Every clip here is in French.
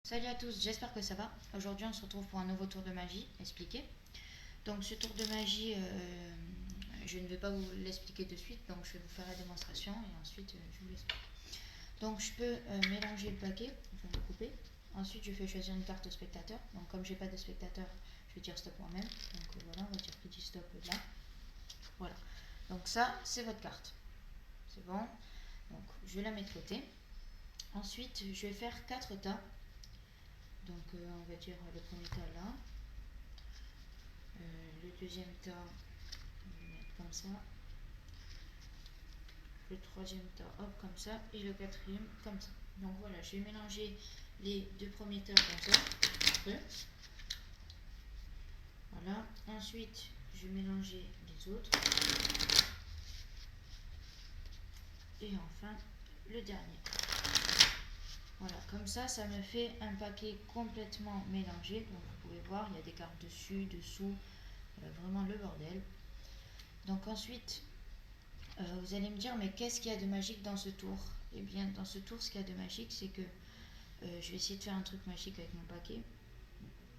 Salut à tous, j'espère que ça va. Aujourd'hui on se retrouve pour un nouveau tour de magie expliqué. Donc ce tour de magie, je ne vais pas vous l'expliquer de suite, donc je vais vous faire la démonstration et ensuite je vous l'explique. Donc je peux mélanger le paquet, enfin le couper. Ensuite je fais choisir une carte au spectateur. Donc comme j'ai pas de spectateur, je vais dire stop moi-même. Donc voilà, on va dire petit stop là. Voilà. Donc ça c'est votre carte. C'est bon. Donc je la mets de côté. Ensuite je vais faire 4 tas. Donc on va dire le premier tas là, le deuxième tas, on va mettre comme ça, le troisième tas, hop, comme ça, et le quatrième comme ça. Donc voilà, je vais mélanger les deux premiers tas comme ça. Voilà, ensuite je vais mélanger les autres. Et enfin le dernier. Voilà, comme ça, ça me fait un paquet complètement mélangé. Donc vous pouvez voir, il y a des cartes dessus, dessous, vraiment le bordel. Donc ensuite, vous allez me dire, mais qu'est-ce qu'il y a de magique dans ce tour? Eh bien, dans ce tour, ce qu'il y a de magique, c'est que je vais essayer de faire un truc magique avec mon paquet.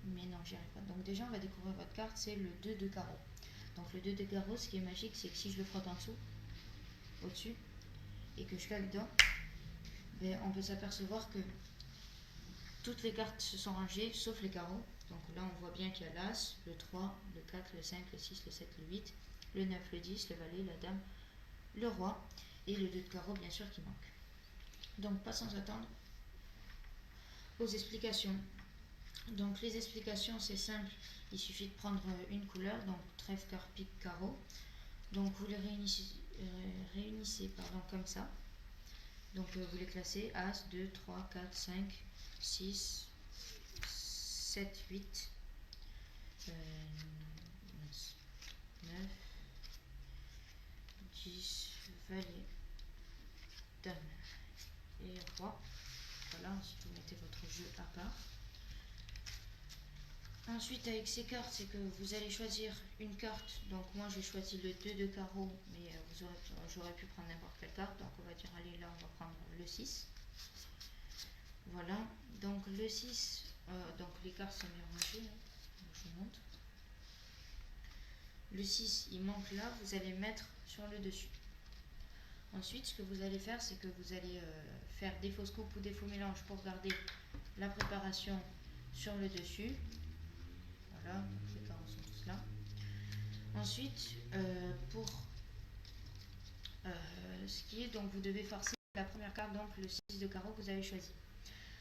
Mais non, j'y arrive pas. Donc déjà, on va découvrir votre carte, c'est le 2 de carreau. Donc le 2 de carreau, ce qui est magique, c'est que si je le frotte en dessous, au-dessus, et que je claque dedans, ben, on peut s'apercevoir que toutes les cartes se sont rangées, sauf les carreaux. Donc là, on voit bien qu'il y a l'As, le 3, le 4, le 5, le 6, le 7, le 8, le 9, le 10, le valet, la dame, le roi, et le 2 de carreau, bien sûr, qui manque. Donc, pas sans attendre aux explications. Donc, les explications, c'est simple. Il suffit de prendre une couleur, donc trèfle, cœur, pique, carreau. Donc, vous les réunissez comme ça. Donc, vous les classez As, 2, 3, 4, 5, 6, 7, 8, 9, 10, valet, dame et roi. Voilà, ensuite vous mettez votre jeu à part. Ensuite, avec ces cartes, c'est que vous allez choisir une carte. Donc moi j'ai choisi le 2 de carreau, mais j'aurais pu prendre n'importe quelle carte. Donc on va dire, allez, là on va prendre le 6. Voilà, donc le 6, donc les cartes sont bien rangées, hein. Donc je vous montre. Le 6, il manque là, vous allez mettre sur le dessus. Ensuite, ce que vous allez faire, c'est que vous allez faire des fausses coupes ou des faux mélanges pour garder la préparation sur le dessus. Voilà, les carreaux sont tous là. Ensuite, pour ce qui est, donc vous devez forcer la première carte, donc le 6 de carreau que vous avez choisi.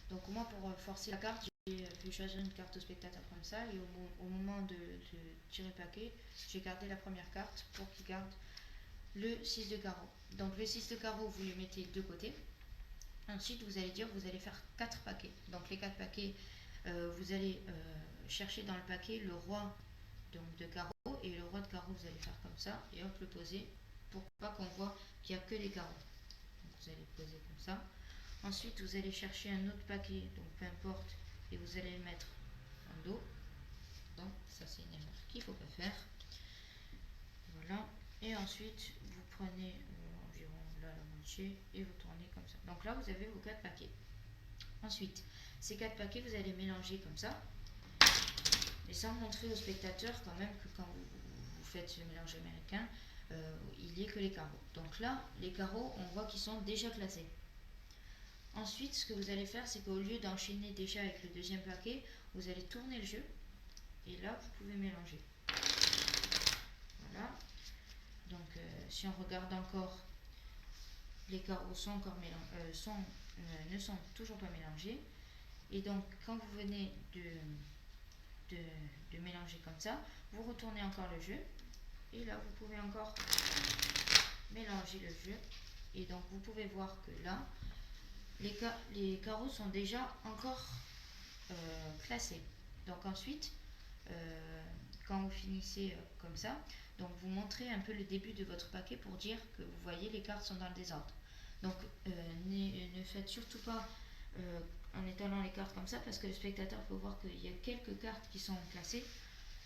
Donc moi, pour forcer la carte, j'ai fait choisir une carte au spectateur comme ça, et au moment de tirer le paquet, j'ai gardé la première carte pour qu'il garde le 6 de carreau. Donc le 6 de carreau, vous le mettez de côté. Ensuite, vous allez dire, vous allez faire 4 paquets. Donc les 4 paquets, vous allez chercher dans le paquet le roi donc, de carreau, et le roi de carreau, vous allez faire comme ça, et hop, le poser, pour pas qu'on voit qu'il n'y a que les carreaux. Donc vous allez le poser comme ça. Ensuite, vous allez chercher un autre paquet, donc peu importe, et vous allez le mettre en dos. Donc ça, c'est une erreur qu'il ne faut pas faire. Voilà. Et ensuite, vous prenez environ là la moitié et vous tournez comme ça. Donc là, vous avez vos 4 paquets. Ensuite, ces 4 paquets, vous allez mélanger comme ça. Et sans montrer aux spectateurs quand même que quand vous faites ce mélange américain, il n'y ait que les carreaux. Donc là, les carreaux, on voit qu'ils sont déjà classés. Ensuite, ce que vous allez faire, c'est qu'au lieu d'enchaîner déjà avec le deuxième paquet, vous allez tourner le jeu. Et là, vous pouvez mélanger. Voilà. Donc, si on regarde encore, les carreaux sont encore ne sont toujours pas mélangés. Et donc, quand vous venez de mélanger comme ça, vous retournez encore le jeu. Et là, vous pouvez encore mélanger le jeu. Et donc, vous pouvez voir que là, les carreaux sont déjà encore classés. Donc ensuite, quand vous finissez comme ça, donc vous montrez un peu le début de votre paquet pour dire que vous voyez les cartes sont dans le désordre. Donc ne faites surtout pas en étalant les cartes comme ça, parce que le spectateur peut voir qu'il y a quelques cartes qui sont classées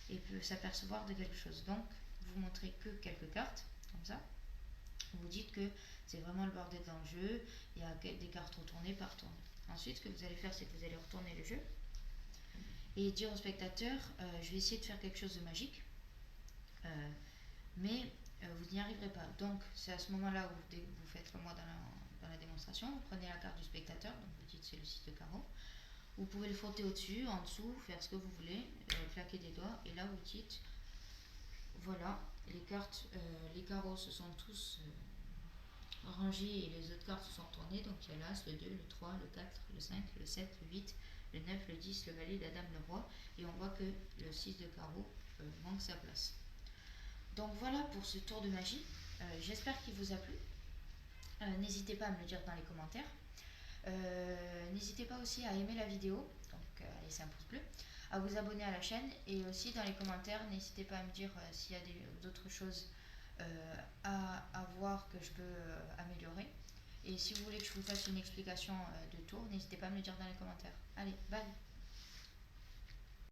et peut s'apercevoir de quelque chose. Donc vous montrez que quelques cartes comme ça. Vous dites que c'est vraiment le bordel dans le jeu, il y a des cartes retournées par tourne. Ensuite, ce que vous allez faire, c'est que vous allez retourner le jeu et dire au spectateur, je vais essayer de faire quelque chose de magique, mais vous n'y arriverez pas. Donc, c'est à ce moment-là où vous faites comme moi dans la démonstration, vous prenez la carte du spectateur, donc vous dites c'est le 6 de carreau. Vous pouvez le frotter au-dessus, en dessous, faire ce que vous voulez, claquer des doigts, et là vous dites, voilà, les cartes, les carreaux se sont tous rangés et les autres cartes se sont tournées, donc il y a l'As, le 2, le 3, le 4, le 5, le 7, le 8, le 9, le 10, le valet, la dame, le roi, et on voit que le 6 de carreau manque sa place. Donc voilà pour ce tour de magie, j'espère qu'il vous a plu, n'hésitez pas à me le dire dans les commentaires. N'hésitez pas aussi à aimer la vidéo, donc à laisser un pouce bleu, à vous abonner à la chaîne et aussi dans les commentaires, n'hésitez pas à me dire s'il y a d'autres choses à voir que je peux améliorer. Et si vous voulez que je vous fasse une explication de tour, n'hésitez pas à me le dire dans les commentaires. Allez, bye!